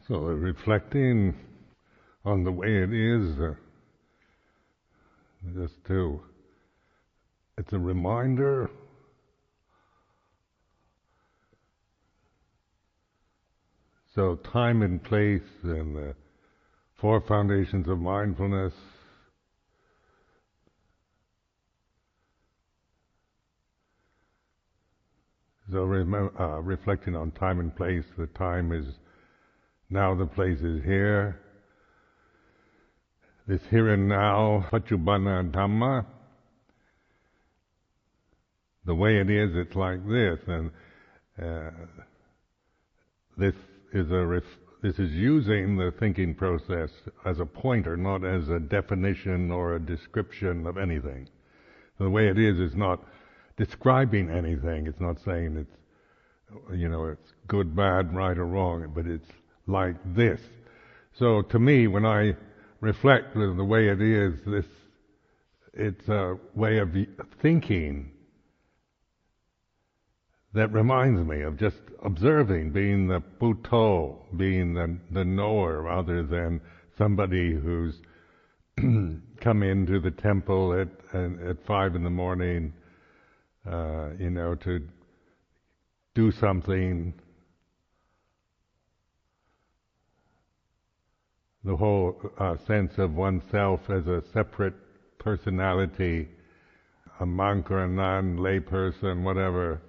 So reflecting on the way it is, it's a reminder so time and place and the four foundations of mindfulness. So reflecting on time and place, the time is now, the place is here. This here and now, Paccuppanna Dhamma. The way it is, it's like this, and this is using the thinking process as a pointer, not as a definition or a description of anything. The way it is not describing anything. It's not saying it's good, bad, right, or wrong, but it's like this. So to me, when I reflect with the way it is, it's a way of thinking that reminds me of just observing, being the Buddho, being the knower, rather than somebody who's come into the temple at 5 a.m, to do something. The whole sense of oneself as a separate personality, a monk or a nun, lay person, whatever,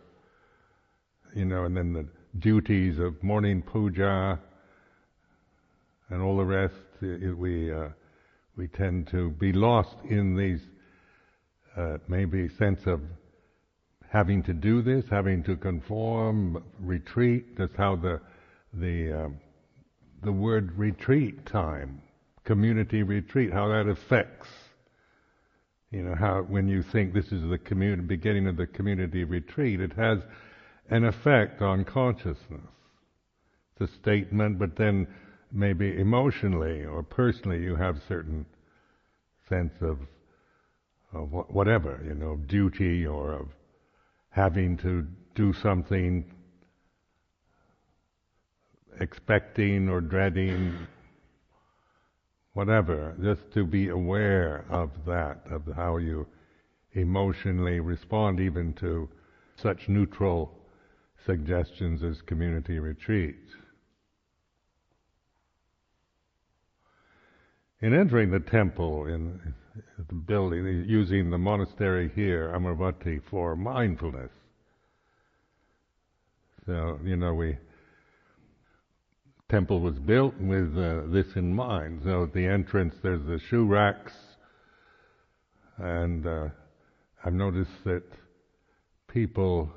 and then the duties of morning puja and all the rest. We tend to be lost in these maybe sense of having to do this, having to conform, retreat. That's how the word retreat time, community retreat, how that affects, how when you think this is the beginning of the community retreat, it has an effect on consciousness. It's a statement, but then maybe emotionally or personally you have certain sense of whatever, duty or of having to do something, expecting or dreading, whatever, just to be aware of that, of how you emotionally respond even to such neutral suggestions as community retreats. In entering the temple, in the building, using the monastery here, Amaravati, for mindfulness. So, temple was built with this in mind. So at the entrance there's the shoe racks, and I've noticed that people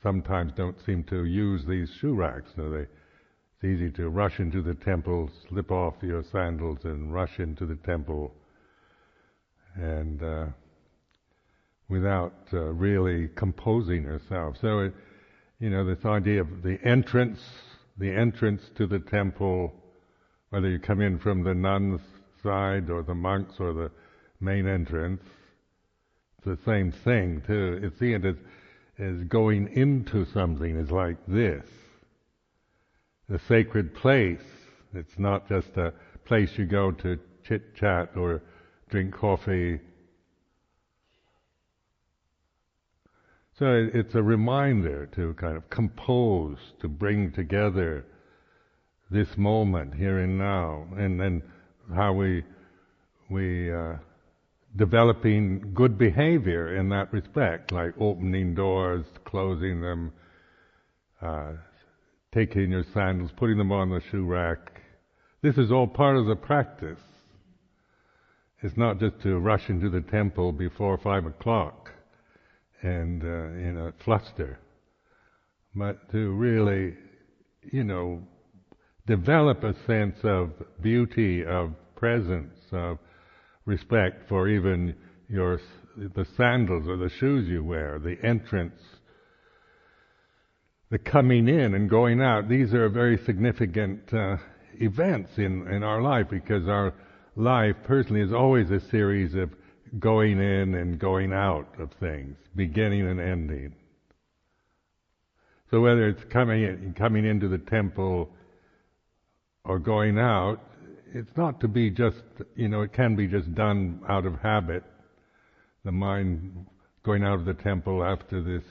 sometimes don't seem to use these shoe racks. It's easy to rush into the temple, slip off your sandals and rush into the temple, and without really composing yourself. So this idea of the entrance to the temple, whether you come in from the nuns' side or the monks or the main entrance, it's the same thing too. It's seen as going into something is like this. The sacred place, it's not just a place you go to chit-chat or drink coffee. So it's a reminder to kind of compose, to bring together this moment here and now, and then how we developing good behavior in that respect, like opening doors, closing them, taking your sandals, putting them on the shoe rack. This is all part of the practice. It's not just to rush into the temple before 5 o'clock and fluster, but to really, develop a sense of beauty, of presence, of respect for even the sandals or the shoes you wear, the entrance, the coming in and going out. These are very significant events in our life, because our life personally is always a series of going in and going out of things, beginning and ending. So whether it's coming into the temple or going out, it's not to be just, it can be just done out of habit. The mind going out of the temple after this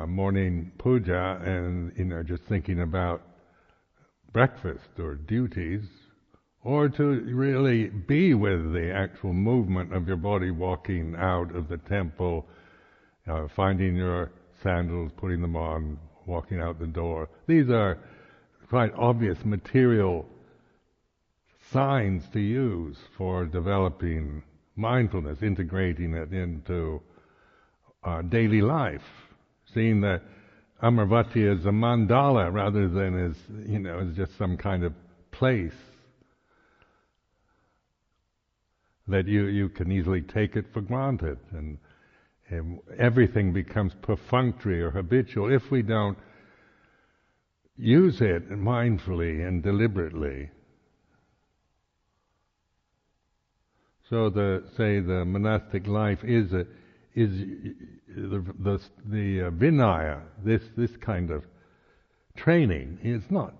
morning puja and, just thinking about breakfast or duties, or to really be with the actual movement of your body walking out of the temple, finding your sandals, putting them on, walking out the door. These are quite obvious material signs to use for developing mindfulness, integrating it into daily life, seeing that Amaravati as a mandala rather than as just some kind of place that you can easily take it for granted, and everything becomes perfunctory or habitual if we don't use it mindfully and deliberately. So the monastic life is the Vinaya, this kind of training. It's not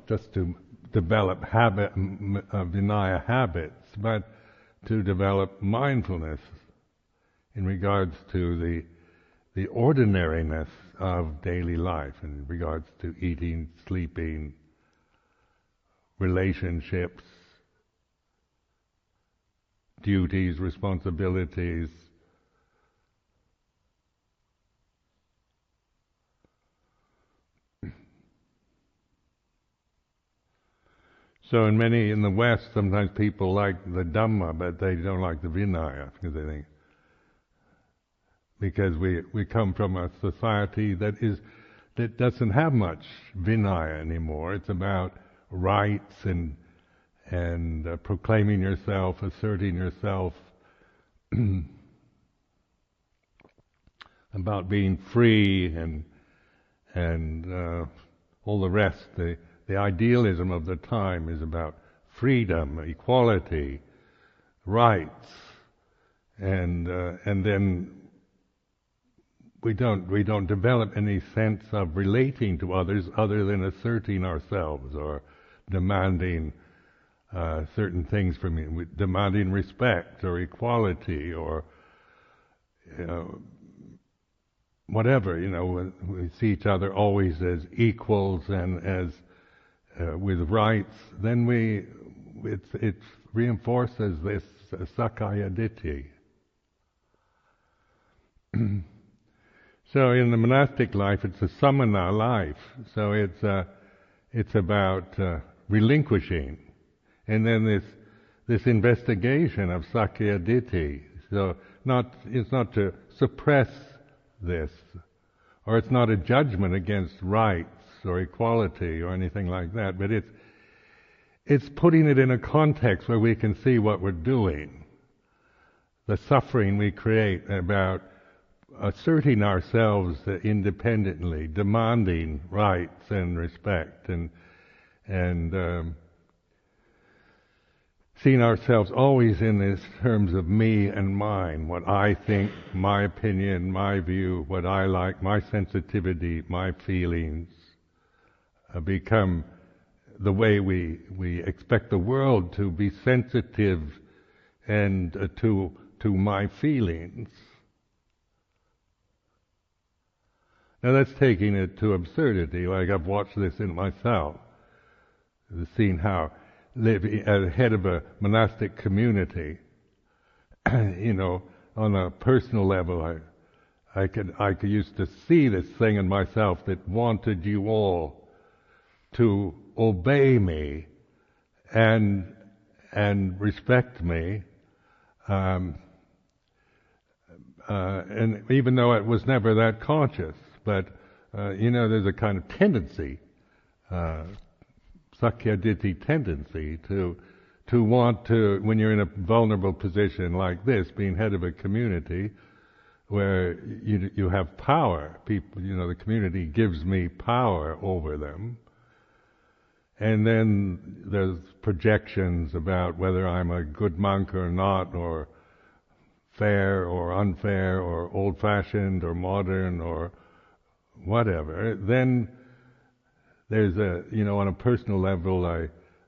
just to develop Vinaya habits, but to develop mindfulness in regards to the ordinariness of daily life, in regards to eating, sleeping, relationships, duties, responsibilities. So in the West, sometimes people like the Dhamma, but they don't like the Vinaya, because we come from a society that doesn't have much Vinaya anymore. It's about rights and proclaiming yourself, asserting yourself, about being free and all the rest. The idealism of the time is about freedom, equality, rights, and then we don't develop any sense of relating to others other than asserting ourselves or demanding certain things from you, demanding respect or equality or whatever. We see each other always as equals and as with rights. Then it reinforces this Sakkaya Ditthi. So in the monastic life, it's a samana life. So it's about relinquishing, and then this investigation of Sakkaya Ditthi. So it's not to suppress this, or it's not a judgment against rights or equality or anything like that, but it's putting it in a context where we can see what we're doing, the suffering we create about asserting ourselves independently, demanding rights and respect, and seeing ourselves always in these terms of me and mine, what I think, my opinion, my view, what I like, my sensitivity, my feelings, become the way we expect the world to be sensitive and to my feelings. Now that's taking it to absurdity. Like I've watched this in myself, seeing how living at the head of a monastic community, on a personal level, I could used to see this thing in myself that wanted you all to obey me and respect me, and even though it was never that conscious, but there's a kind of tendency, Sakkaya Ditthi tendency to want to, when you're in a vulnerable position like this, being head of a community where you have power. People, the community gives me power over them. And then there's projections about whether I'm a good monk or not, or fair or unfair or old-fashioned or modern or whatever, then there's on a personal level,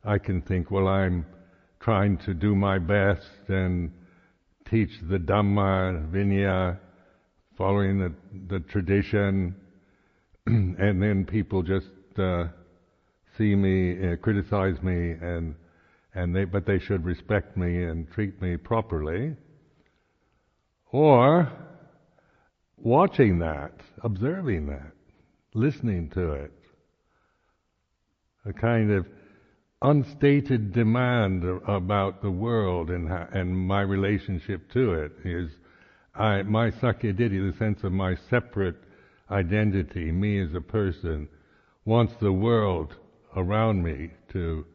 I can think, well, I'm trying to do my best and teach the Dhamma, Vinaya, following the tradition, and then people just see me, criticize me, but they should respect me and treat me properly. Or watching that, observing that, listening to it. A kind of unstated demand about the world and my relationship to it is my sakyaditi, the sense of my separate identity, me as a person, wants the world around me to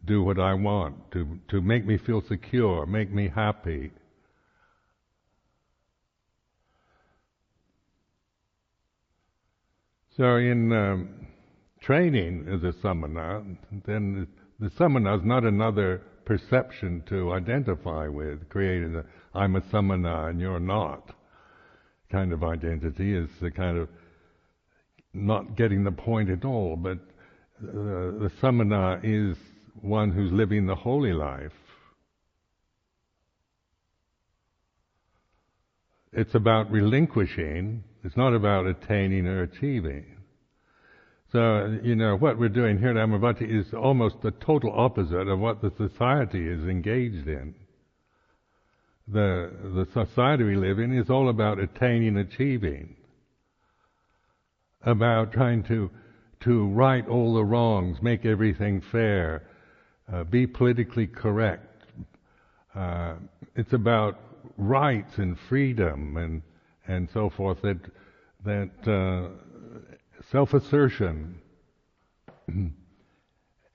do what I want, to make me feel secure, make me happy. So in training as a samana, then the samana is not another perception to identify with, creating I'm a samana and you're not kind of identity. Is the kind of not getting the point at all, but the samana is one who's living the holy life. It's about relinquishing. It's not about attaining or achieving. So, what we're doing here at Amaravati is almost the total opposite of what the society is engaged in. The society we live in is all about attaining, achieving, about trying to right all the wrongs, make everything fair, be politically correct. It's about rights and freedom and so forth, that self-assertion.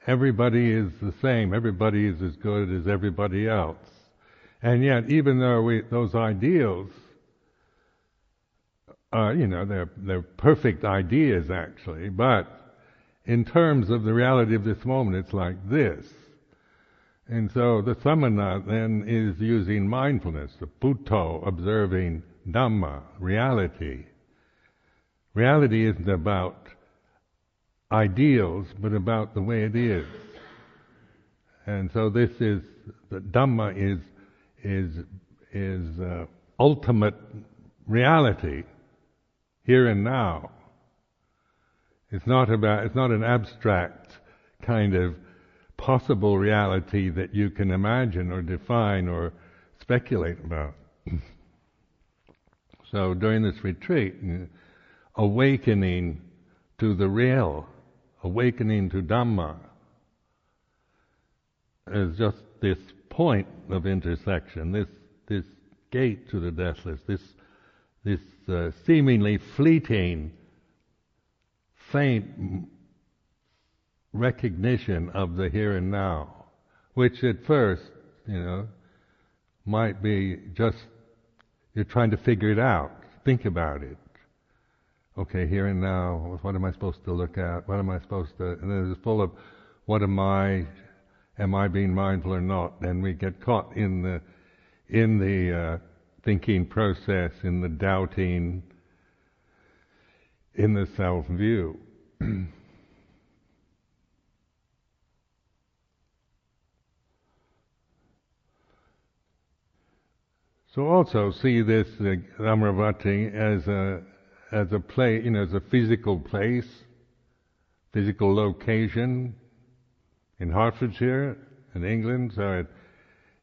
Everybody is the same. Everybody is as good as everybody else. And yet, even though those ideals are, they're perfect ideas actually, but in terms of the reality of this moment, it's like this. And so the samana then is using mindfulness, the Buddho, observing Dhamma, reality. Reality isn't about ideals, but about the way it is. And so the Dhamma is ultimate reality, here and now. It's not an abstract kind of possible reality that you can imagine or define or speculate about. So during this retreat, awakening to the real, awakening to Dhamma, is just this point of intersection, this gate to the deathless, this seemingly fleeting, faint recognition of the here and now, which at first, might be just you're trying to figure it out, think about it. Okay, here and now, what am I supposed to look at? What am I supposed to? And then it's full of, what am I being mindful or not? And we get caught in the thinking process, in the doubting, in the self-view. So also see this Amaravati as a place, as a physical place, physical location in Hertfordshire, in England. So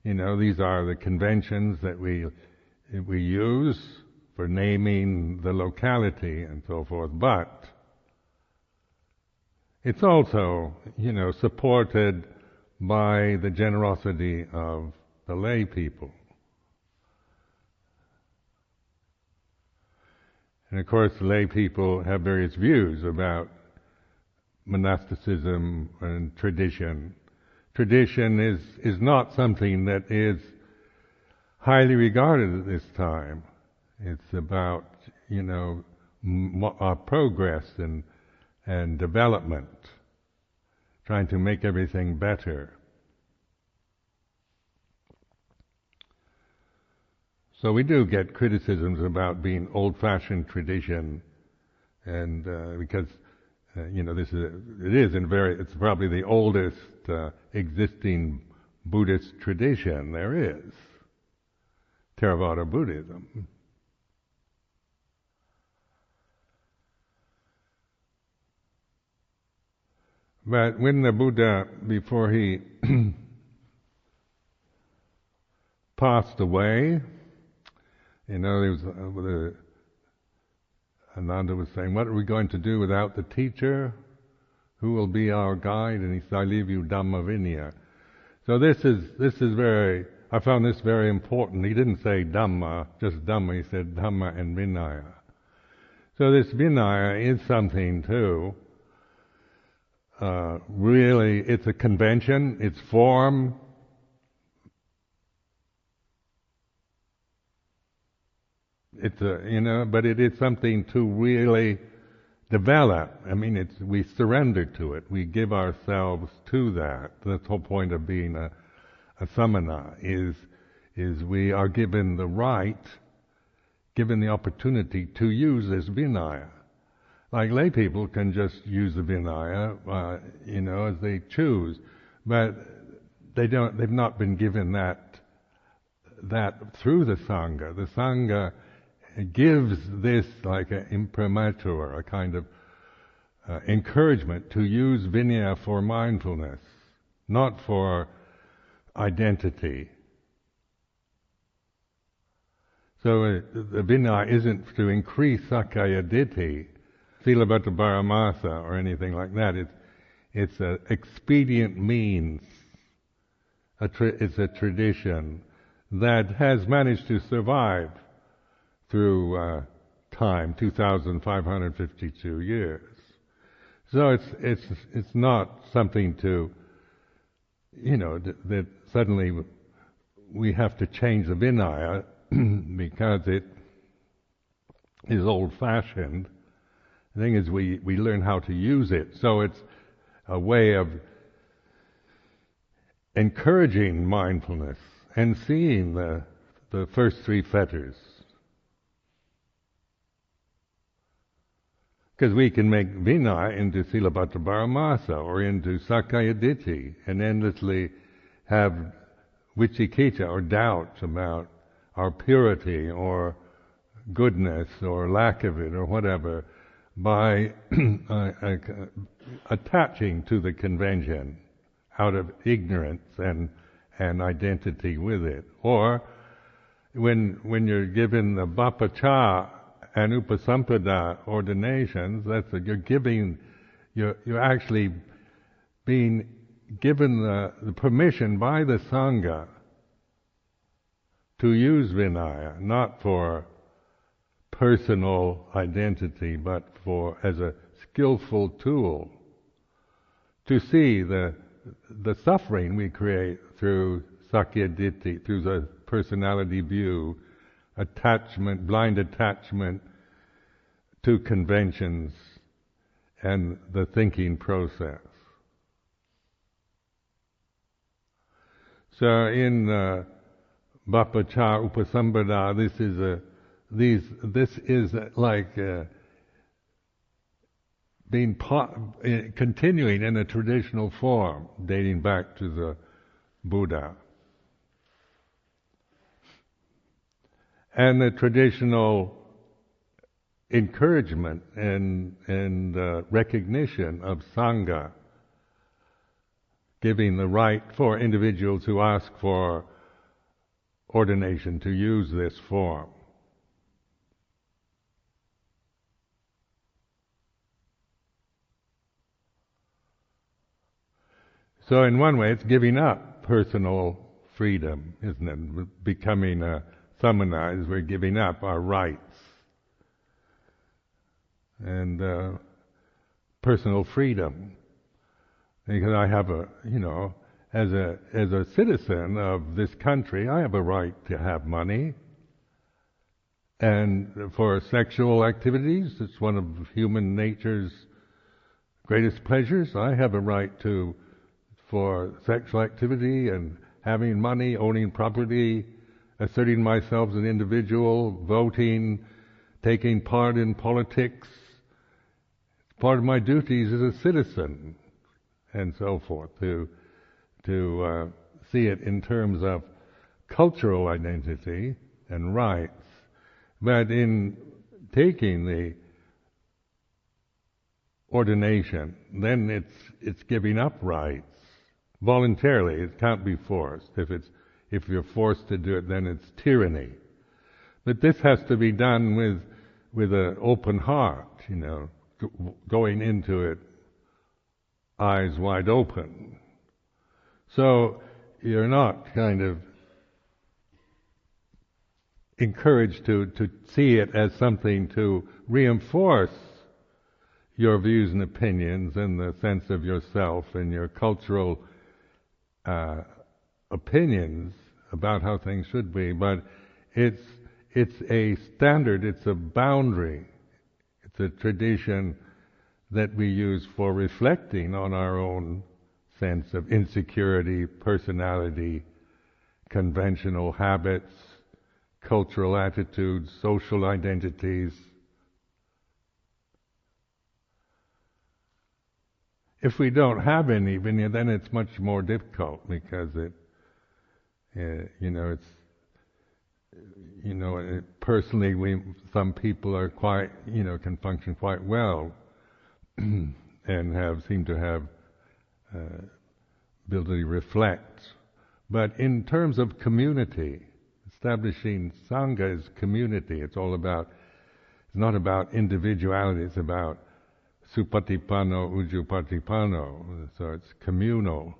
these are the conventions that we use for naming the locality and so forth. But it's also, supported by the generosity of the lay people. And of course, lay people have various views about monasticism and tradition. Tradition is not something that is highly regarded at this time. It's about, our progress and development, trying to make everything better. So we do get criticisms about being old-fashioned tradition, and because it's probably the oldest existing Buddhist tradition there is, Theravada Buddhism. But when the Buddha, before he passed away, there was Ananda was saying, "What are we going to do without the teacher? Who will be our guide?" And he said, "I leave you Dhamma Vinaya." So this is very. I found this very important. He didn't say Dhamma, just Dhamma. He said Dhamma and Vinaya. So this Vinaya is something too. Really, it's a convention. It's form. It's but it is something to really develop. I mean, we surrender to it. We give ourselves to that. That's the whole point of being a samana, is we are given the right, given the opportunity to use this Vinaya. Like lay people can just use the Vinaya, as they choose, but they've not been given that through the Sangha. The Sangha gives this like an imprimatur, a kind of encouragement to use Vinaya for mindfulness, not for identity. So the Vinaya isn't to increase Sakkaya Ditthi, Silabbata Paramasa, or anything like that. It's an expedient means. It's a tradition that has managed to survive through time, 2,552 years. So it's not something to, that suddenly we have to change the Vinaya because it is old-fashioned. The thing is, we learn how to use it. So it's a way of encouraging mindfulness and seeing the first three fetters. Because we can make Vinaya into Silabbata Paramasa or into Sakkaya Ditthi and endlessly have vicikicca or doubts about our purity or goodness or lack of it or whatever by attaching to the convention out of ignorance and identity with it. Or when you're given the Bappa Chah and Upasampada ordinations, you're actually being given the permission by the Sangha to use Vinaya, not for personal identity, but as a skillful tool to see the suffering we create through Sakkaya Ditthi, through the personality view, blind attachment to conventions and the thinking process. So in Bappa Chah Upasampada, this is like continuing in a traditional form, dating back to the Buddha. And the traditional encouragement and recognition of Sangha, giving the right for individuals who ask for ordination to use this form. So in one way, it's giving up personal freedom, isn't it? Becoming a samana is we're giving up our rights and personal freedom. Because I have as a citizen of this country, I have a right to have money. And for sexual activities, it's one of human nature's greatest pleasures. I have a right for sexual activity and having money, owning property, asserting myself as an individual, voting, taking part in politics. It's part of my duties as a citizen, and so forth, to see it in terms of cultural identity and rights. But in taking the ordination, then it's giving up rights voluntarily. It can't be forced. If you're forced to do it, then it's tyranny. But this has to be done with an open heart, going into it eyes wide open. So you're not kind of encouraged to see it as something to reinforce your views and opinions and the sense of yourself and your cultural opinions about how things should be, but it's a standard, it's a boundary, it's a tradition that we use for reflecting on our own sense of insecurity, personality, conventional habits, cultural attitudes, social identities. If we don't have any, then it's much more difficult, because personally, some people are quite, can function quite well, and seem to have ability to reflect. But in terms of community, establishing Sangha is community. It's not about individuality, it's about supatipanno, ujjupatipanno, so it's communal.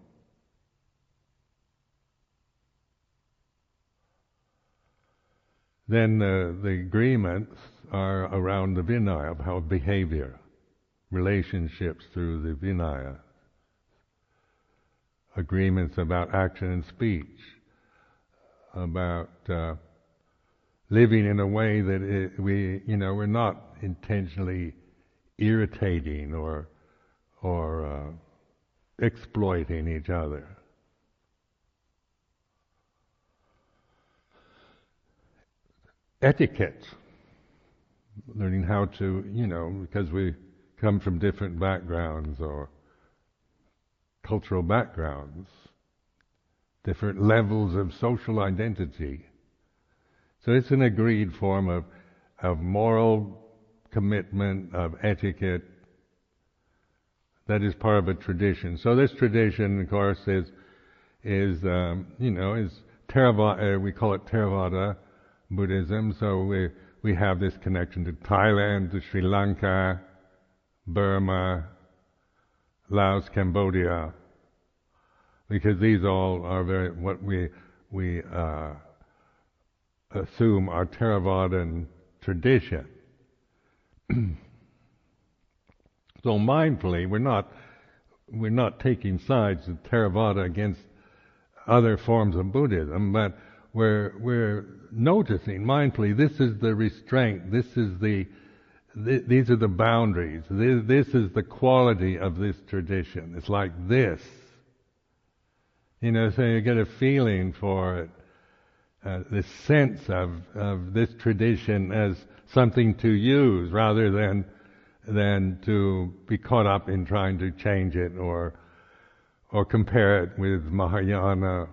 Then the agreements are around the Vinaya, of how behavior, relationships through the Vinaya, agreements about action and speech, about living in a way that we're not intentionally irritating or exploiting each other. Etiquette, learning how to, because we come from different backgrounds or cultural backgrounds, different levels of social identity. So it's an agreed form of moral commitment, of etiquette, that is part of a tradition. So this tradition, of course, is Theravada. We call it Theravada Buddhism. So we have this connection to Thailand, to Sri Lanka, Burma, Laos, Cambodia, because these all are what we assume are Theravadan tradition. So mindfully, we're not taking sides of Theravada against other forms of Buddhism, but we're noticing mindfully, this is the restraint, these are the boundaries, this is the quality of this tradition. It's like this. So you get a feeling for it, this sense of this tradition as something to use rather than to be caught up in trying to change it or compare it with Mahayana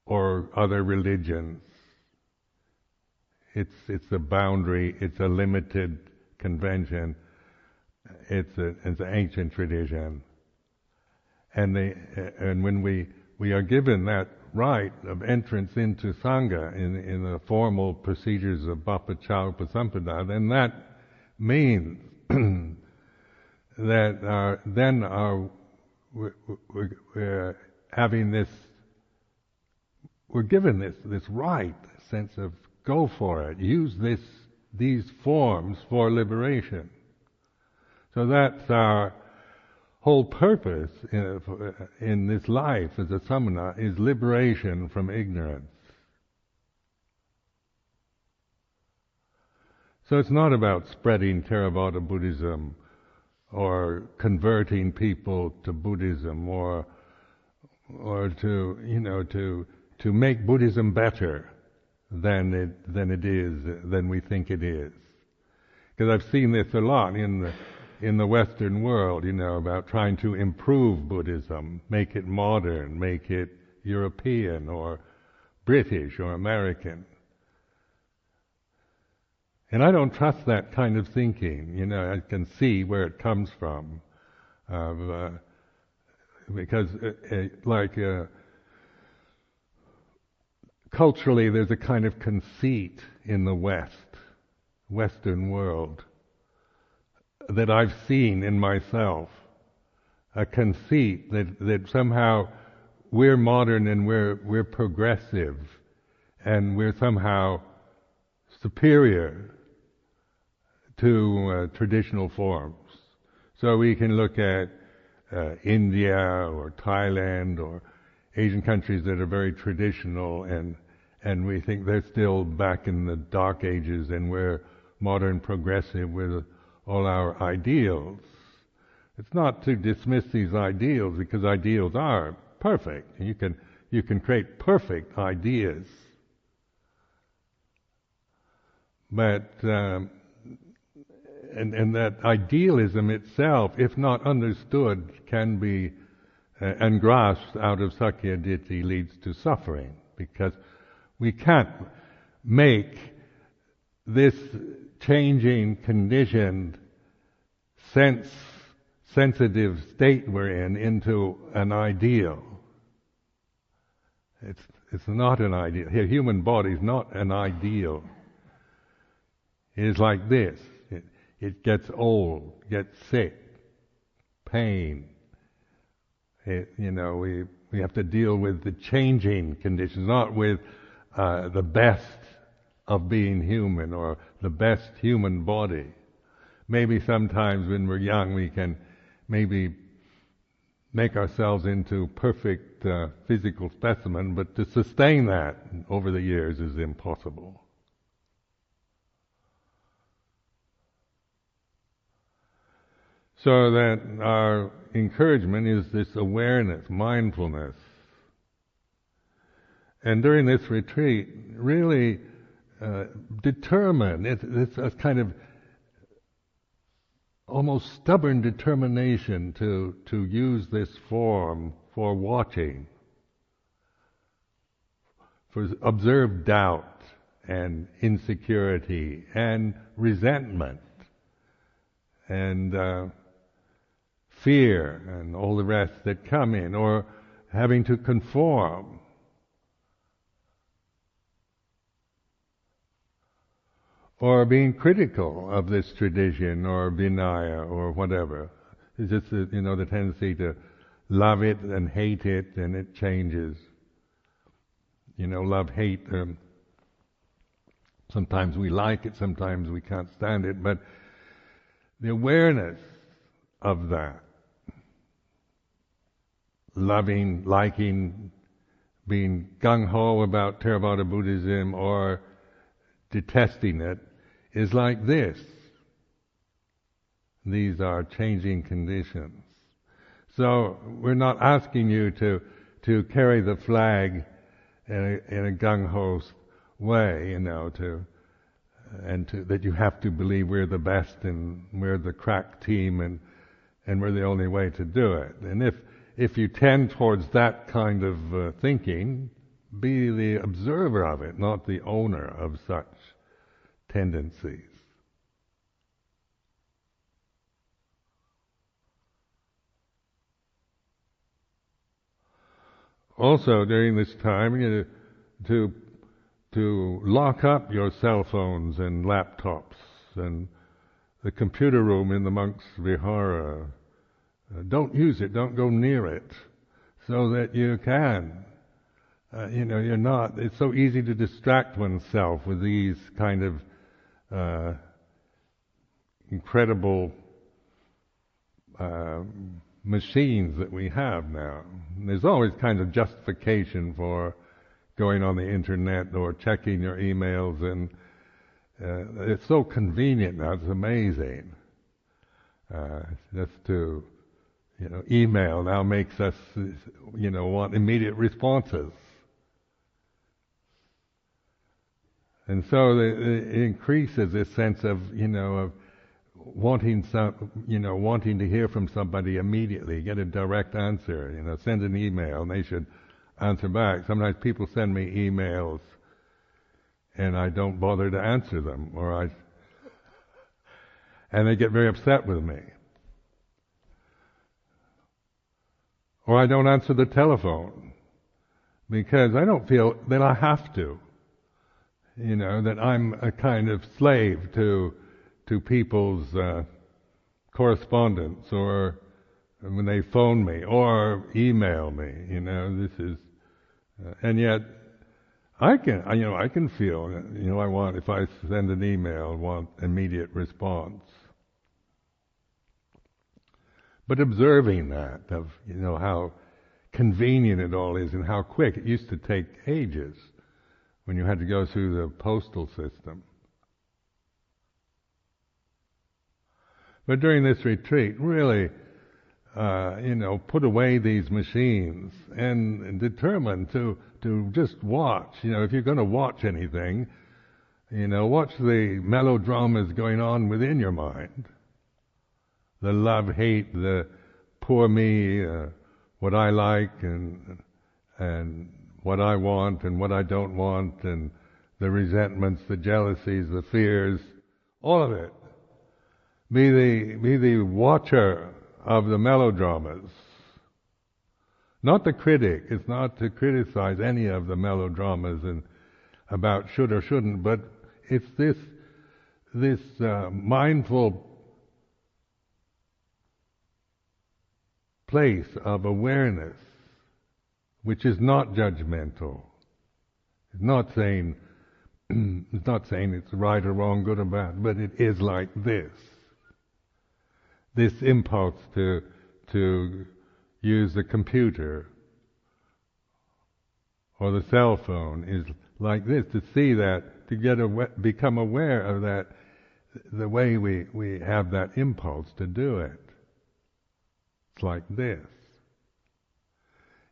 or other religions. It's a boundary, it's a limited convention, it's an ancient tradition. And when we are given that right of entrance into Sangha in the formal procedures of Bappa Chā Upasampada, then that means that we're having this, we're given this right sense of go for it, use these forms for liberation. So that's our whole purpose in this life as a samana, is liberation from ignorance. So it's not about spreading Theravada Buddhism or converting people to Buddhism or to to make Buddhism better than we think it is. Because I've seen this a lot in the Western world, about trying to improve Buddhism, make it modern, make it European or British or American. And I don't trust that kind of thinking. I can see where it comes from. Because culturally there's a kind of conceit in the Western world, that I've seen in myself. A conceit that somehow we're modern and we're progressive and we're somehow superior to traditional forms. So we can look at India or Thailand or Asian countries that are very traditional, and we think they're still back in the dark ages and we're modern progressive with all our ideals. It's not to dismiss these ideals, because ideals are perfect. You can create perfect ideas. But and that idealism itself, if not understood, can be and grasped out of Sakya Ditti, leads to suffering, because we can't make this changing, conditioned, sensitive state we're in into an ideal. It's not an ideal. A human body is not an ideal. It is like this. It gets old, gets sick, pain. We have to deal with the changing conditions, not with the best of being human or the best human body. Maybe sometimes when we're young we can maybe make ourselves into perfect physical specimen, but to sustain that over the years is impossible. So that our encouragement is this awareness, mindfulness. And during this retreat, really determine, it's a kind of almost stubborn determination to use this form for watching, for observed doubt and insecurity and resentment and fear and all the rest that come in, or having to conform. Or being critical of this tradition or Vinaya or whatever. It's just the tendency to love it and hate it, and it changes. Love, hate. Sometimes we like it, sometimes we can't stand it, but the awareness of that, loving, liking, being gung-ho about Theravada Buddhism or detesting it, is like this. These are changing conditions. So we're not asking you to carry the flag in a gung-ho way, that you have to believe we're the best and we're the crack team and we're the only way to do it. And if you tend towards that kind of thinking, be the observer of it, not the owner of such tendencies. Also, during this time, to lock up your cell phones and laptops and the computer room in the monks' vihara. Don't use it, don't go near it, so that you can. You're not, it's so easy to distract oneself with these kind of incredible machines that we have now. And there's always kind of justification for going on the internet or checking your emails, and it's so convenient now, it's amazing. Just to, email now makes us, want immediate responses. And so it increases this sense of, of wanting wanting to hear from somebody immediately, get a direct answer, send an email and they should answer back. Sometimes people send me emails and I don't bother to answer them, and they get very upset with me. Or I don't answer the telephone because I don't feel that I have to, that I'm a kind of slave to people's correspondence, or when they phone me or email me, this is, and yet I can feel, if I send an email, I want immediate response. But observing that, of, how convenient it all is and how quick. It used to take ages when you had to go through the postal system. But during this retreat, really, put away these machines and determine to just watch. If you're going to watch anything, watch the melodramas going on within your mind. The love, hate, the poor me, what I like and what I want and what I don't want, and the resentments, the jealousies, the fears, all of it. Be the watcher of the melodramas. Not the critic. It's not to criticize any of the melodramas and about should or shouldn't, but it's this mindful place of awareness, which is not judgmental. It's not saying it's right or wrong, good or bad, but it is like this. This impulse to use the computer or the cell phone is like this. To see that, to become aware of that, the way we have that impulse to do it. It's like this.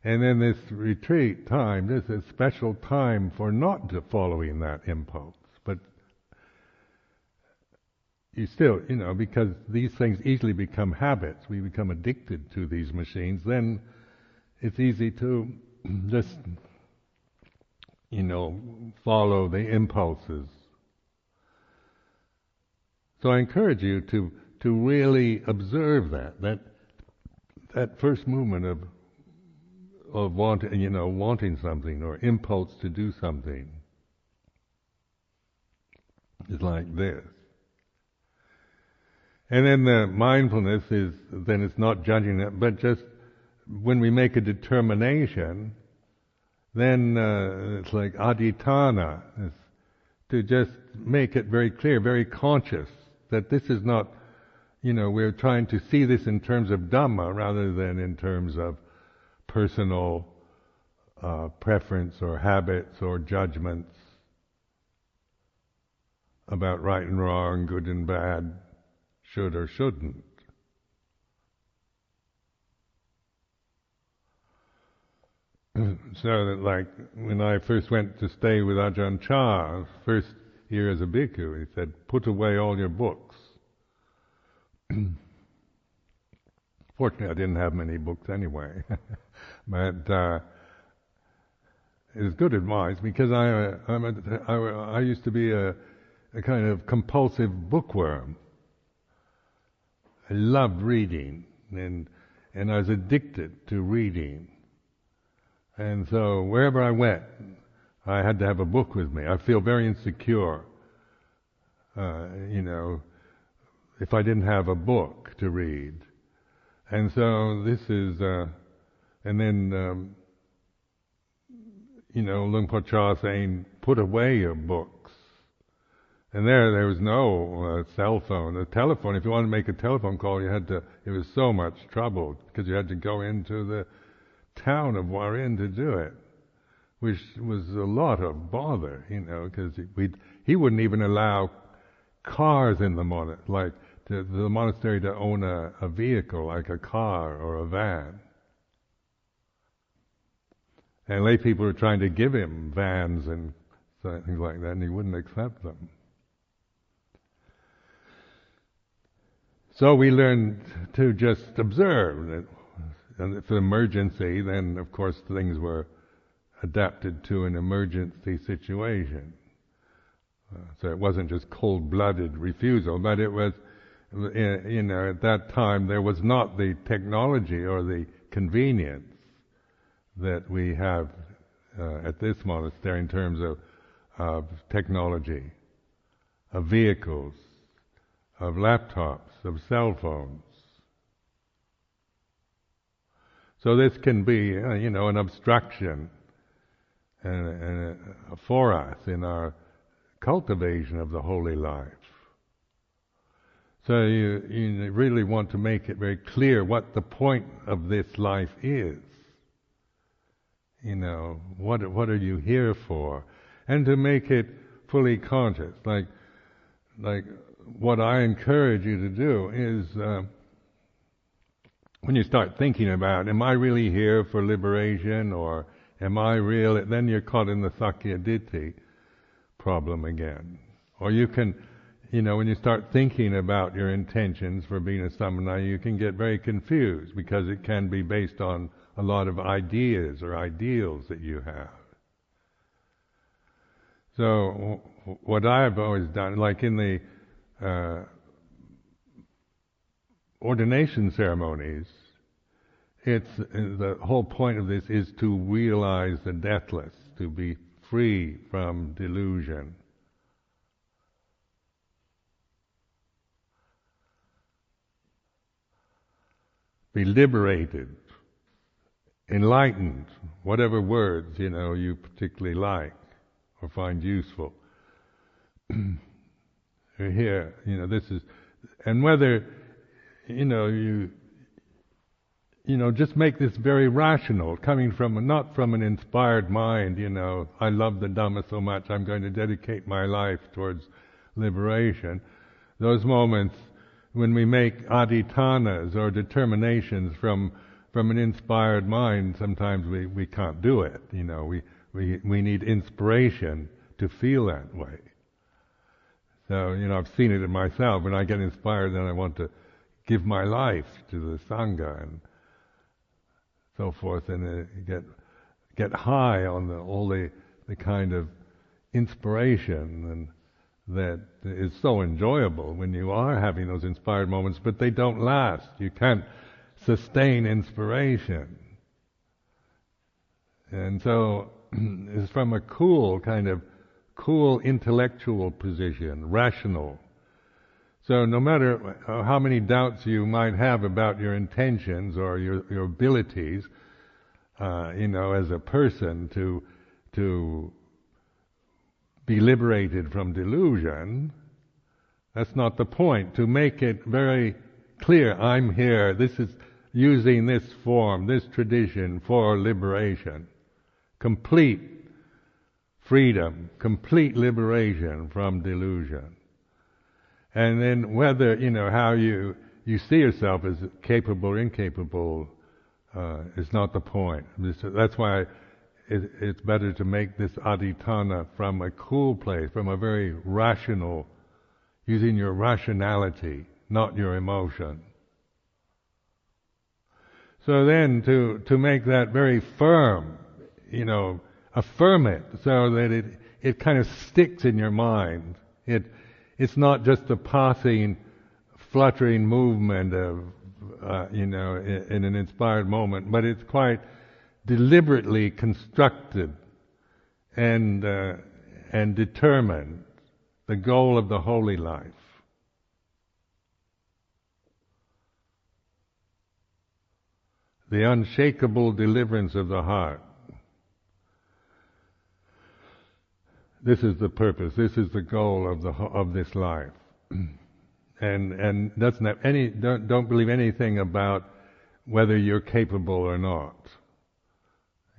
And then this retreat time, this is a special time for not following that impulse, but you still, because these things easily become habits, we become addicted to these machines, then it's easy to just, follow the impulses. So I encourage you to really observe that first movement of wanting something or impulse to do something is like this. And then the mindfulness it's not judging it, but just when we make a determination, then it's like adhitthana, to just make it very clear, very conscious, that this is not, we're trying to see this in terms of Dhamma rather than in terms of personal preference or habits or judgments about right and wrong, good and bad, should or shouldn't. So that, like, when I first went to stay with Ajahn Chah, first year as a bhikkhu, he said, put away all your books. Fortunately, I didn't have many books anyway. But it was good advice, because I used to be a kind of compulsive bookworm. I loved reading, and I was addicted to reading. And so wherever I went, I had to have a book with me. I feel very insecure, if I didn't have a book to read. And so this is, and then, Luang Por Chah saying, put away your books. And there was no cell phone. The telephone, if you wanted to make a telephone call, it was so much trouble, because you had to go into the town of Warin to do it, which was a lot of bother, because he wouldn't even allow cars in the monastery, like the monastery to own a vehicle, like a car or a van. And lay people were trying to give him vans and so things like that, and he wouldn't accept them. So we learned to just observe that, and if an emergency, then of course things were adapted to an emergency situation. So it wasn't just cold-blooded refusal, but it was, at that time there was not the technology or the convenience that we have at this monastery in terms of technology, of vehicles, of laptops, of cell phones. So this can be, an obstruction for us in our cultivation of the holy life. So you really want to make it very clear what the point of this life is. What are you here for? And to make it fully conscious. Like what I encourage you to do is when you start thinking about, am I really here for liberation, or am I real? Then you're caught in the Sakya Ditti problem again. Or you can, when you start thinking about your intentions for being a samana, you can get very confused because it can be based on a lot of ideas or ideals that you have. So what I've always done, like in the ordination ceremonies, the whole point of this is to realize the deathless, to be free from delusion. Be liberated, enlightened, whatever words, you particularly like or find useful. Here, this is, and whether, just make this very rational, coming from, not from an inspired mind, I love the Dhamma so much, I'm going to dedicate my life towards liberation. Those moments when we make adhitanas or determinations from an inspired mind, sometimes we can't do it. We need inspiration to feel that way. So, I've seen it in myself. When I get inspired, then I want to give my life to the Sangha and so forth, and get high on all the kind of inspiration and that is so enjoyable when you are having those inspired moments, but they don't last. You can't sustain inspiration. And so it's from a cool intellectual position, rational. So no matter how many doubts you might have about your intentions or your abilities, as a person to be liberated from delusion, that's not the point. To make it very clear, I'm here, this is using this form, this tradition for liberation. Complete freedom, complete liberation from delusion. And then whether, how you see yourself as capable or incapable is not the point. That's why it's better to make this adhitana from a cool place, from a very rational, using your rationality, not your emotion. So then to make that very firm, affirm it so that it kind of sticks in your mind. It's not just a passing, fluttering movement of, in an inspired moment, but it's quite deliberately constructed and determined, the goal of the holy life. The unshakable deliverance of the heart. This is the purpose. This is the goal of this life. And doesn't have don't believe anything about whether you're capable or not.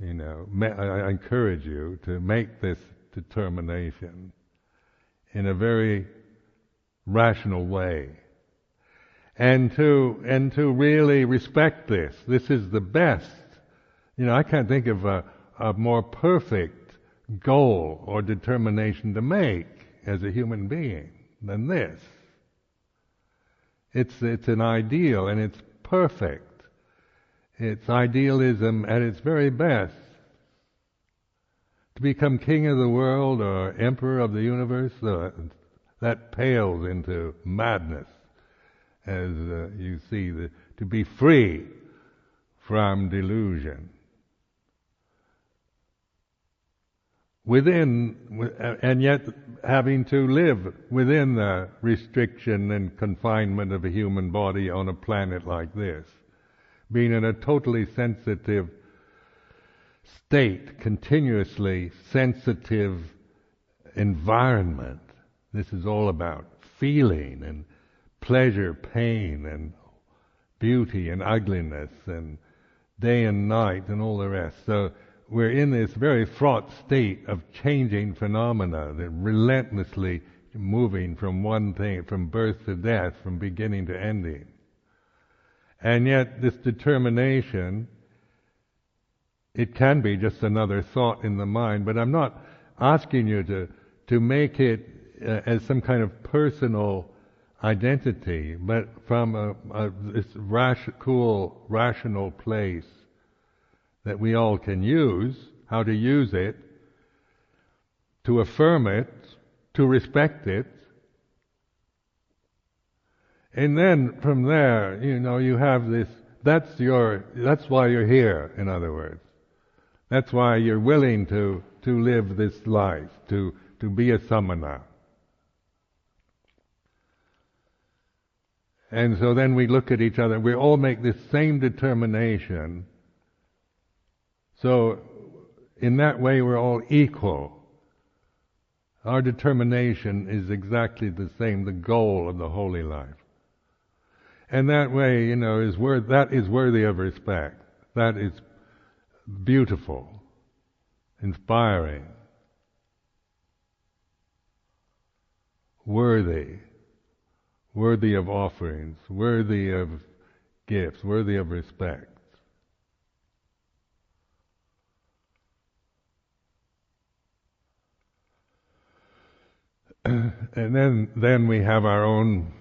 I encourage you to make this determination in a very rational way, and to really respect this. This is the best. I can't think of a more perfect goal or determination to make as a human being than this. It's an ideal, and it's perfect. It's idealism at its very best. To become king of the world or emperor of the universe, that pales into madness, as you see, to be free from delusion. And yet having to live within the restriction and confinement of a human body on a planet like this, being in a totally sensitive state, continuously sensitive environment. This is all about feeling and pleasure, pain, and beauty and ugliness, and day and night, and all the rest. So we're in this very fraught state of changing phenomena, that relentlessly moving from one thing, from birth to death, from beginning to ending. And yet this determination, it can be just another thought in the mind, but I'm not asking you to make it as some kind of personal identity, but from this cool, rational place that we all can use, how to use it, to affirm it, to respect it. And then from there, you have this, that's why you're here, in other words. That's why you're willing to live this life, to be a samana. And so then we look at each other, we all make this same determination. So in that way we're all equal. Our determination is exactly the same, the goal of the holy life. And that way, that is worthy of respect. That is beautiful, inspiring, worthy of offerings, worthy of gifts, worthy of respect. And then we have our own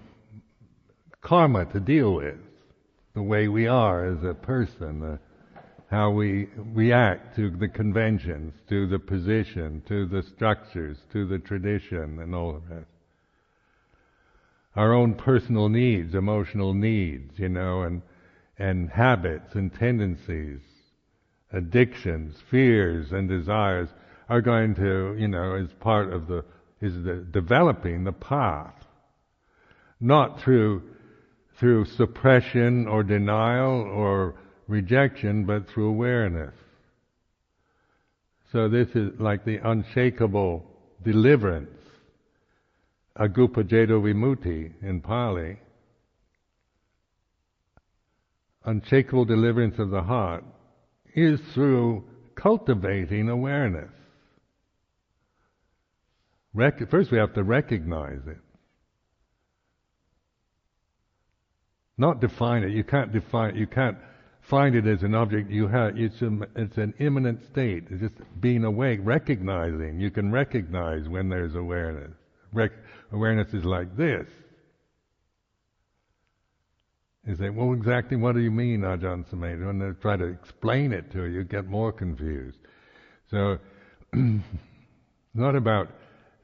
karma to deal with, the way we are as a person, how we react to the conventions, to the position, to the structures, to the tradition, and all of that. Our own personal needs, emotional needs, and habits and tendencies, addictions, fears and desires are going to, as part of the developing the path, not through suppression or denial or rejection, but through awareness. So this is like the unshakable deliverance, agupajedo vimutti in Pali. Unshakable deliverance of the heart is through cultivating awareness. First we have to recognize it. Not define it. You can't define it. You can't find it as an object. It's an immanent state. It's just being awake, recognizing. You can recognize when there's awareness. Awareness is like this. You say, well, exactly what do you mean, Ajahn Sumedho? And they try to explain it to you, get more confused. So, not about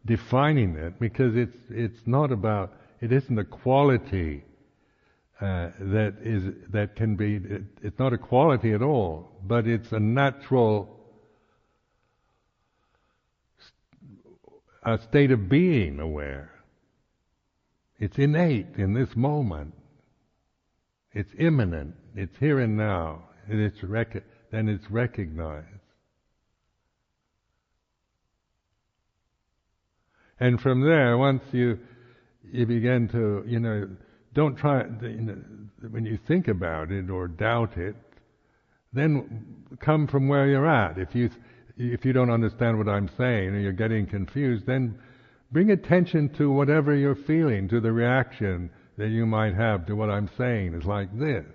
defining it, because it's not about, it isn't a quality that can be, it's not a quality at all, but it's a natural state of being aware. It's innate in this moment. It's immanent. It's here and now. And then it's recognized. And from there, once you begin to, don't try, when you think about it or doubt it, then come from where you're at. If you don't understand what I'm saying or you're getting confused, then bring attention to whatever you're feeling, to the reaction that you might have to what I'm saying is like this.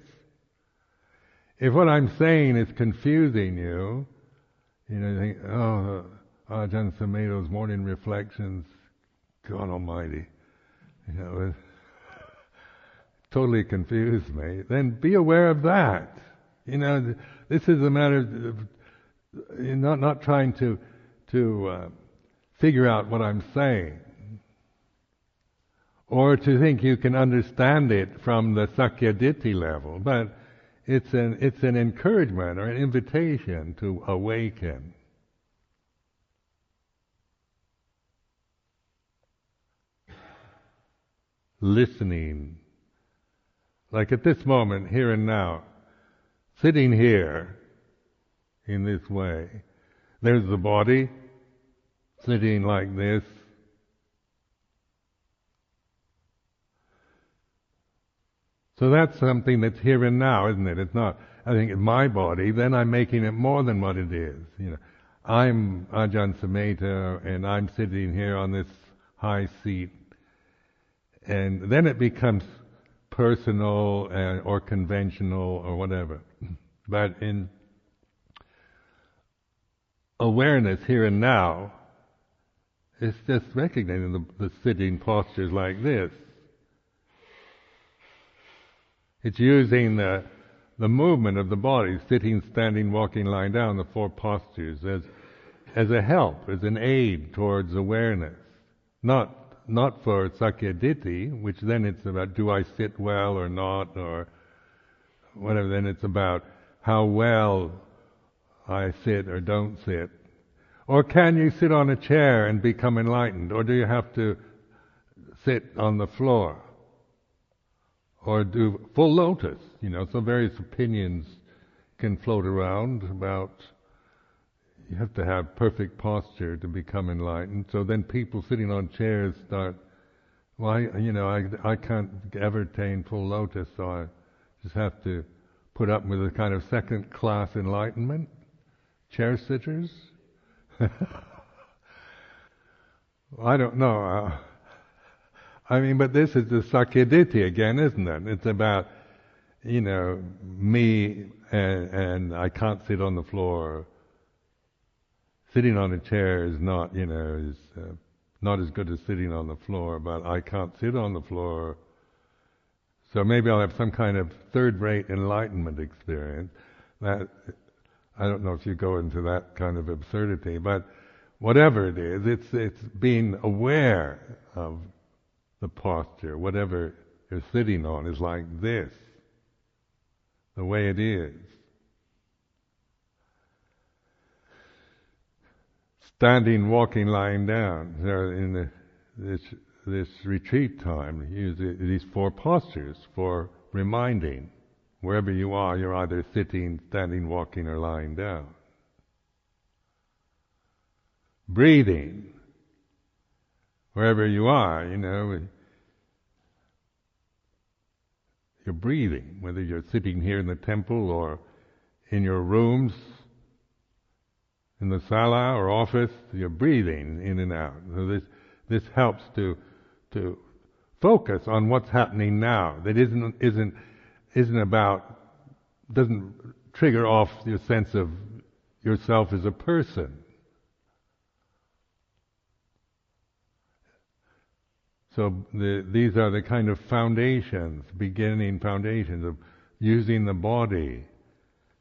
If what I'm saying is confusing you, you think, oh, Ajahn Sumedho's morning reflections, God Almighty, it totally confused me. Then be aware of that. This is a matter of not trying to figure out what I'm saying, or to think you can understand it from the Sakyaditi level, but it's an encouragement or an invitation to awaken. Listening, like at this moment, here and now, sitting here in this way. There's the body sitting like this. So that's something that's here and now, isn't it? It's not, I think, it's my body, then I'm making it more than what it is. I'm Ajahn Sumedho, and I'm sitting here on this high seat. And then it becomes personal or conventional or whatever. But in awareness here and now, it's just recognizing the sitting postures like this. It's using the movement of the body, sitting, standing, walking, lying down, the four postures, as a help, as an aid towards awareness. Not for Sakyaditi, which then it's about, do I sit well or not, or whatever. Then it's about how well I sit or don't sit. Or can you sit on a chair and become enlightened? Or do you have to sit on the floor? Or do full lotus? So various opinions can float around about you have to have perfect posture to become enlightened. So then people sitting on chairs start, I can't ever attain full lotus, so I just have to put up with a kind of second-class enlightenment. Chair sitters? I don't know. But this is the Sakyaditi again, isn't it? It's about, me and I can't sit on the floor. Sitting on a chair is not, is not as good as sitting on the floor, but I can't sit on the floor. So maybe I'll have some kind of third-rate enlightenment experience. That, I don't know if you go into that kind of absurdity, but whatever it is, it's being aware of the posture. Whatever you're sitting on is like this, the way it is. Standing, walking, lying down. In this retreat time, use these four postures for reminding. Wherever you are, you're either sitting, standing, walking, or lying down. Breathing. Wherever you are, you're breathing. Whether you're sitting here in the temple or in your rooms, in the sala or office, you're breathing in and out. So this helps to focus on what's happening now. That isn't about, doesn't trigger off your sense of yourself as a person. So these are the kind of beginning foundations of using the body,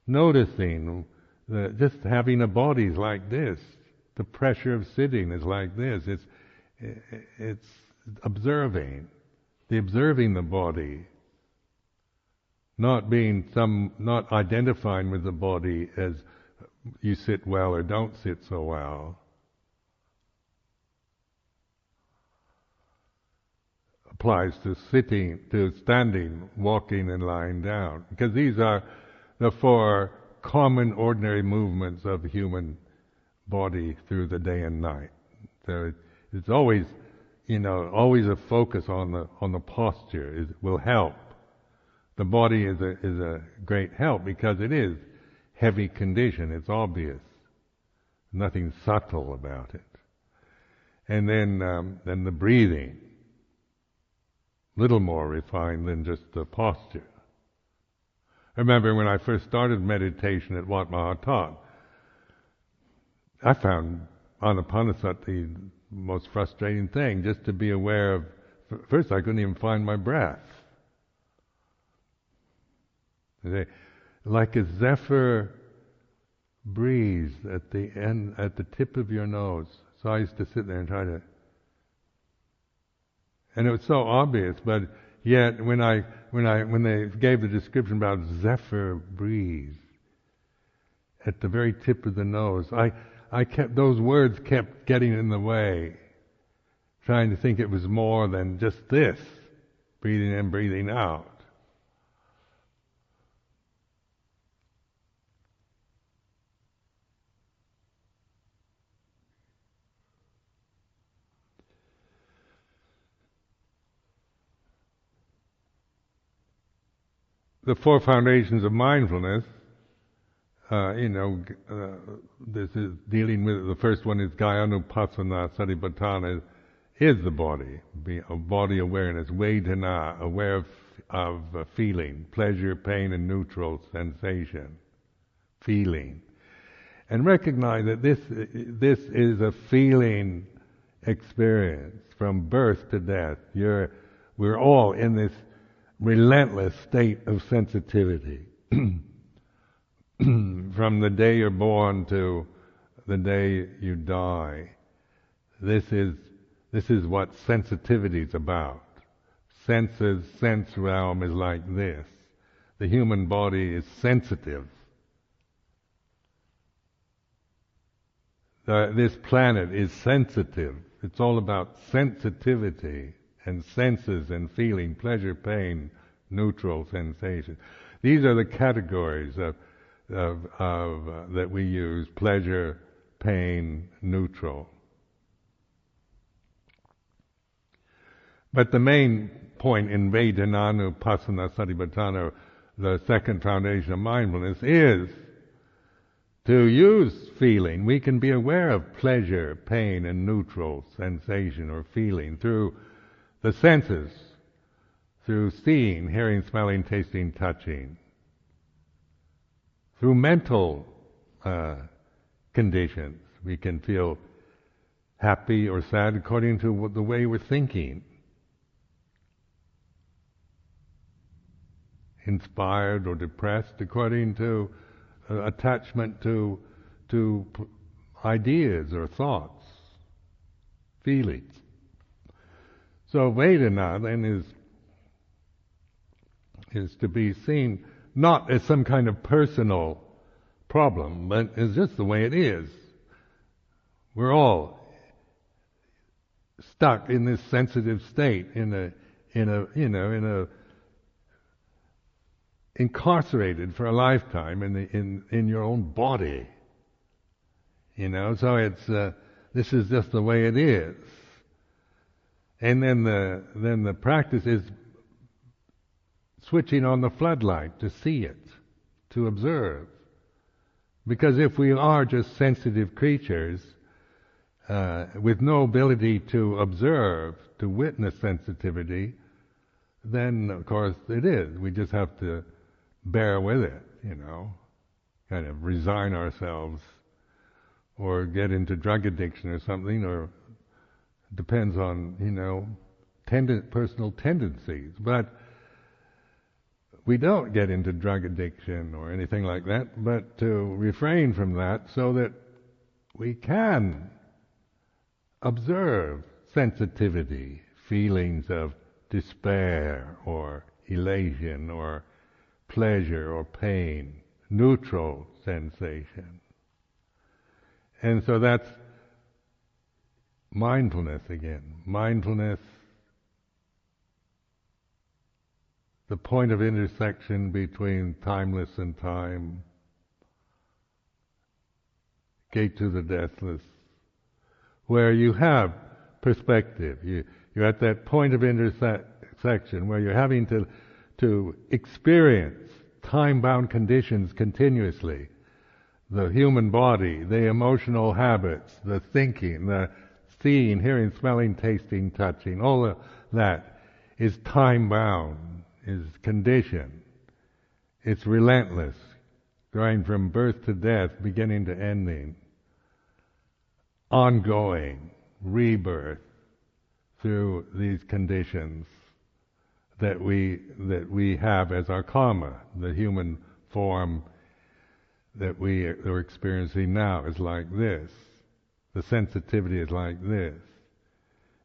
noticing. Just having a body is like this. The pressure of sitting is like this. It's observing the body, not identifying with the body as you sit well or don't sit so well. Applies to sitting, to standing, walking, and lying down, because these are the four common, ordinary movements of the human body through the day and night. So it's always, always a focus on the posture will help. The body is a great help because it is heavy condition. It's obvious, nothing subtle about it. And then the breathing, little more refined than just the posture. I remember when I first started meditation at Wat Maha taught, I found anapanasati, the most frustrating thing, just to be aware of. First, I couldn't even find my breath. Like a zephyr breeze at the end, at the tip of your nose. So I used to sit there and try to, and it was so obvious, but yet when they gave the description about zephyr breeze at the very tip of the nose, those words kept getting in the way, trying to think it was more than just this, breathing in, breathing out. The four foundations of mindfulness, this is dealing with, the first one is Kayanupassana Satipatthana, is the body, a body awareness, Vedana, aware of feeling, pleasure, pain, and neutral sensation, feeling. And recognize that this is a feeling experience from birth to death. We're all in this relentless state of sensitivity from the day you're born to the day you die. This is what sensitivity is about. Sense realm is like this. The human body is sensitive. This planet is sensitive. It's all about sensitivity and senses and feeling, pleasure, pain, neutral sensation. These are the categories that we use: pleasure, pain, neutral. But the main point in Vedananupassana Satipatthana, the second foundation of mindfulness, is to use feeling. We can be aware of pleasure, pain, and neutral sensation or feeling through the senses, through seeing, hearing, smelling, tasting, touching, through mental conditions. We can feel happy or sad according to the way we're thinking, inspired or depressed according to attachment to ideas or thoughts, feelings. So Vedana then is to be seen not as some kind of personal problem, but as just the way it is. We're all stuck in this sensitive state, incarcerated for a lifetime in your own body. So this is just the way it is. And then the practice is switching on the floodlight to see it, to observe. Because if we are just sensitive creatures with no ability to observe, to witness sensitivity, then of course it is. We just have to bear with it, kind of resign ourselves, or get into drug addiction or something, or depends on, personal tendencies. But we don't get into drug addiction or anything like that, but to refrain from that so that we can observe sensitivity, feelings of despair or elation or pleasure or pain, neutral sensation. And so that's mindfulness again. Mindfulness, the point of intersection between timeless and time, gate to the deathless, where you have perspective. You're at that point of intersection where you're having to experience time-bound conditions continuously. The human body, the emotional habits, the thinking, the seeing, hearing, smelling, tasting, touching, all of that is time-bound, is conditioned. It's relentless, going from birth to death, beginning to ending. ongoing rebirth through these conditions that we have as our karma. The human form that we are experiencing now is like this. The sensitivity is like this.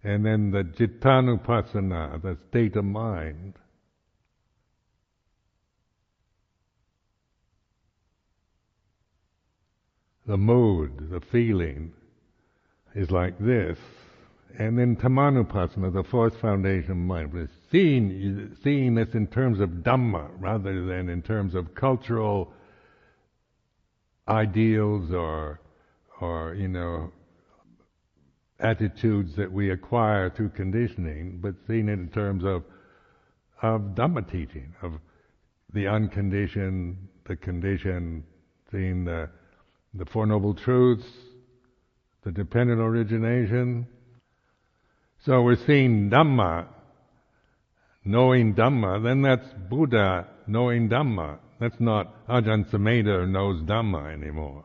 And then the cittanupassana, the state of mind, the mood, the feeling, is like this. And then Dhammanupassana, the fourth foundation of mindfulness, seeing this in terms of Dhamma rather than in terms of cultural ideals or attitudes that we acquire through conditioning, but seeing it in terms of Dhamma teaching, of the unconditioned, the conditioned, seeing the Four Noble Truths, the dependent origination. So we're seeing Dhamma, knowing Dhamma, then that's Buddha knowing Dhamma. That's not Ajahn Sumedho knows Dhamma anymore.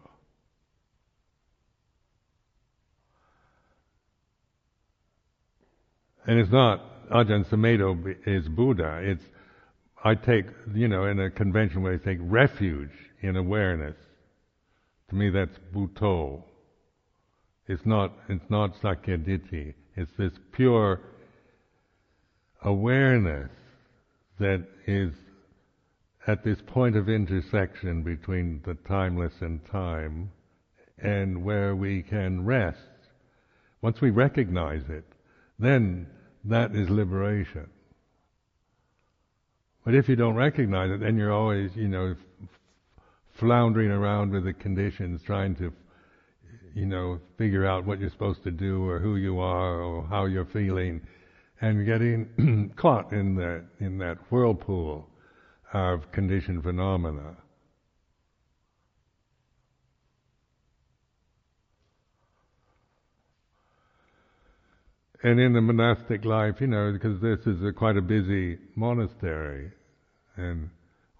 And it's not Ajahn Sumedho is Buddha. It's, I take, in a conventional way, I take refuge in awareness. To me that's Bhutto. It's not Sakyaditi. It's this pure awareness that is at this point of intersection between the timeless and time, and where we can rest. Once we recognize it, then that is liberation. But if you don't recognize it, then you're always, floundering around with the conditions, trying to, figure out what you're supposed to do or who you are or how you're feeling, and getting caught in that whirlpool of conditioned phenomena. And in the monastic life, because this is quite a busy monastery and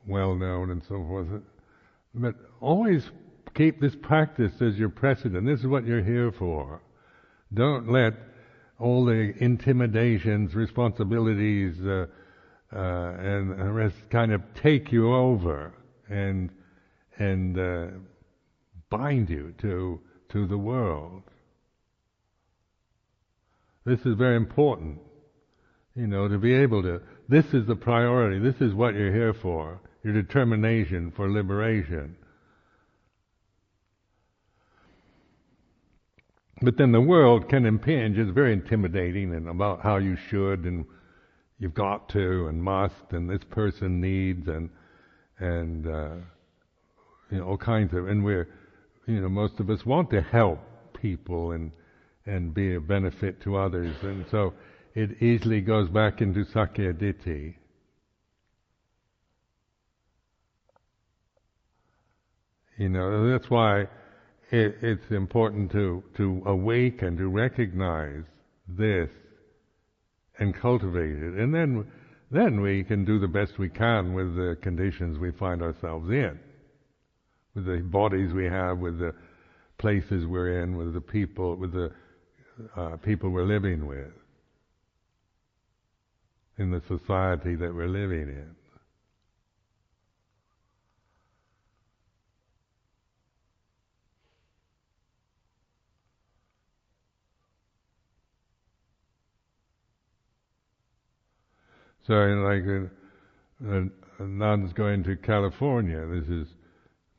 well known and so forth, but always keep this practice as your precedent. This is what you're here for. Don't let all the intimidations, responsibilities, and the rest kind of take you over and bind you to the world. This is very important, to be able to, this is the priority, this is what you're here for, your determination for liberation. But then the world can impinge, it's very intimidating, and about how you should, and you've got to, and must, and this person needs, and all kinds of, and we're, most of us want to help people and be a benefit to others, and so it easily goes back into Sakyaditi. That's why it's important to awaken, to recognize this and cultivate it, and then we can do the best we can with the conditions we find ourselves in, with the bodies we have, with the places we're in, with the people, people we're living with, in the society that we're living in. So, like a nun's going to California, this is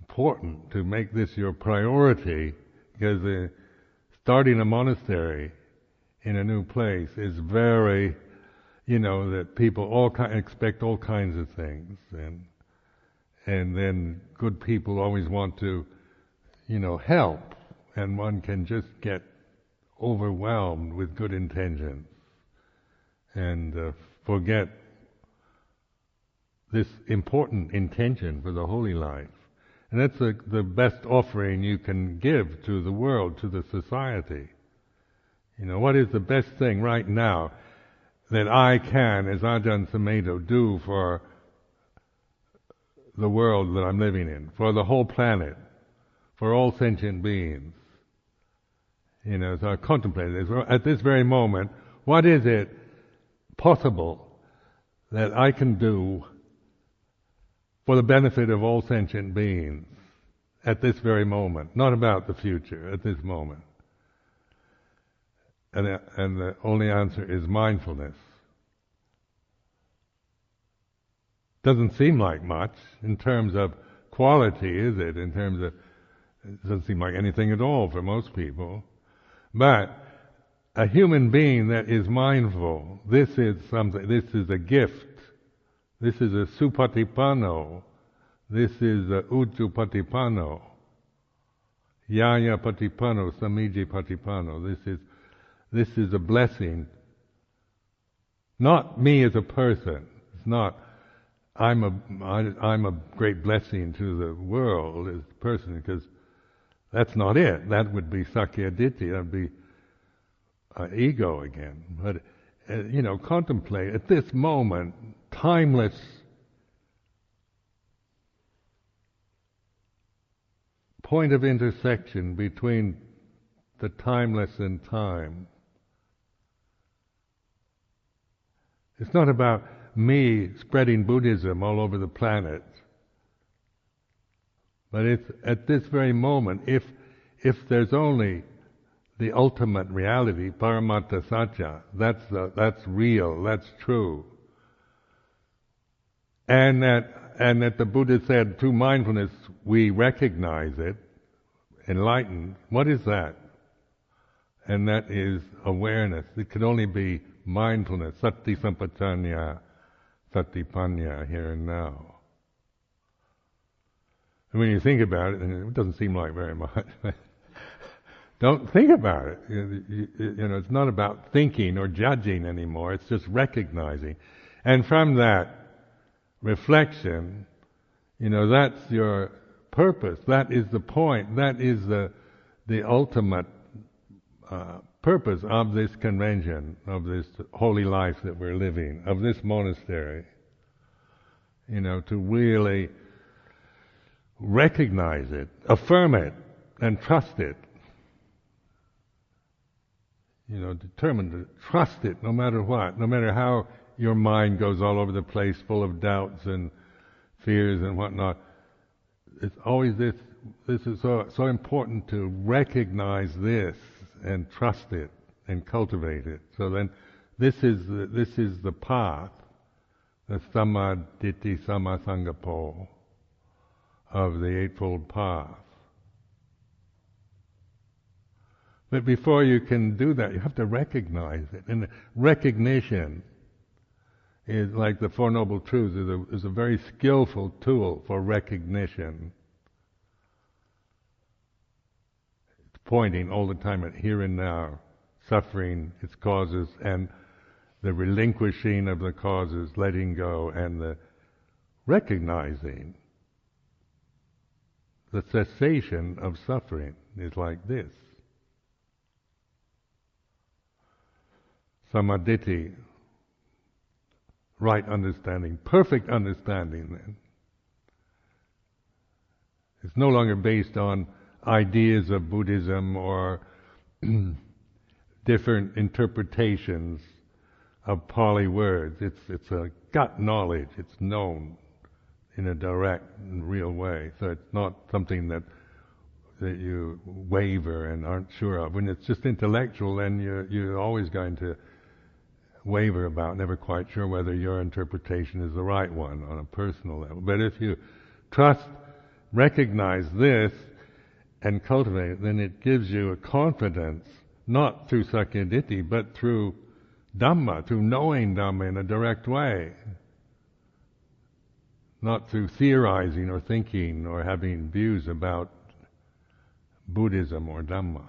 important to make this your priority, because starting a monastery in a new place is very, that people expect all kinds of things, and then good people always want to, help, and one can just get overwhelmed with good intentions and forget this important intention for the holy life. And that's the best offering you can give to the world, to the society. What is the best thing right now that I can, as Ajahn Sumedho, do for the world that I'm living in, for the whole planet, for all sentient beings? So I contemplated this. At this very moment, what is it possible that I can do for the benefit of all sentient beings at this very moment? Not about the future, at this moment. And the only answer is mindfulness. Doesn't seem like much in terms of quality, is it? It doesn't seem like anything at all for most people. But a human being that is mindful, this is a gift. This is a supatipanno. This is a ujjupatipanno. Yaya patipanno, samiji patipanno. This is a blessing. Not me as a person. It's not I'm a great blessing to the world as a person, because that's not it. That would be Sakya Ditti. That would be ego again. But contemplate at this moment, timeless point of intersection between the timeless and time. It's not about me spreading Buddhism all over the planet, but it's at this very moment, if there's only the ultimate reality, paramatta satya, that's real, that's true, and that the Buddha said through mindfulness we recognize it, enlightened. What is that? And that is awareness. It can only be mindfulness, sati sampajanya, satipanya, here and now. And when you think about it, and it doesn't seem like very much. Don't think about it. It's not about thinking or judging anymore. It's just recognizing. And from that reflection, that's your purpose. That is the point. That is the ultimate purpose of this convention, of this holy life that we're living, of this monastery. To really recognize it, affirm it, and trust it. Determined to trust it no matter what, no matter how your mind goes all over the place full of doubts and fears and whatnot. It's always this is so important to recognize this and trust it and cultivate it. So then this is the path, the samma ditti samma sangapo of the Eightfold Path. But before you can do that, you have to recognize it. And recognition is like the Four Noble Truths, is a very skillful tool for recognition. It's pointing all the time at here and now, suffering, its causes, and the relinquishing of the causes, letting go, and the recognizing. The cessation of suffering is like this. Samadhi, right understanding, perfect understanding then. It's no longer based on ideas of Buddhism or different interpretations of Pali words. It's a gut knowledge. It's known in a direct and real way. So it's not something that you waver and aren't sure of. When it's just intellectual, then you're always going to waver about, never quite sure whether your interpretation is the right one on a personal level. But if you trust, recognize this, and cultivate it, then it gives you a confidence, not through Sakya Ditti, but through Dhamma, through knowing Dhamma in a direct way. Not through theorizing or thinking or having views about Buddhism or Dhamma.